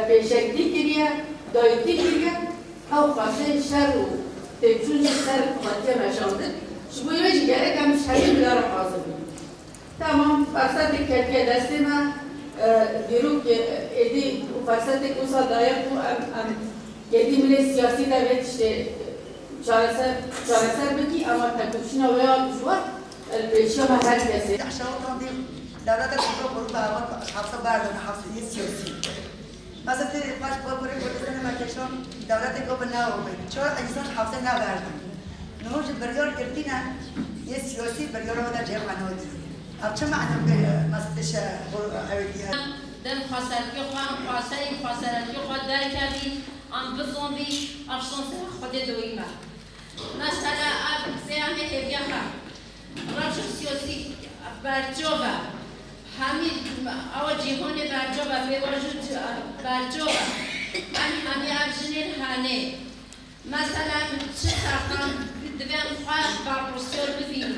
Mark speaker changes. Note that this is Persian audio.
Speaker 1: پیشکتی کریه دایتی کریه او خاصه شر و تبجون سر قاطی مشانده شبویه جگره کم شری بیاره حاضر بید تمام فرصت کردی دستی من دیرو که ایدی فرصت کوسا دایر کو ایدی ملی سیاسی دویتش چارسر بکی اما تکوشین و یا بشوار البیشی و هر کسی
Speaker 2: اشتغال دیم دولت کبرا برو به اول حفظه بردن حفظه سیاسی مثلا تیری پاش بابره کردن مکشان دولت کبرا ناومد چرا انسان حفظه نبردن نهوش بریار کردینه یه سیاسی بریار رو در جمع نودی اب چه معنی مثلش اولیه
Speaker 3: دم خسارتی خود در کردی ام بزن بی افسون سر خود دویمه مثلا اب زیان هیچ رابش سیاسی برجوبه همین آوا جهان برجوبه بیواجود برجوبه من همین افزونی هنه مثلا چه تفهم دوام خواهد با پروسیور ببینیم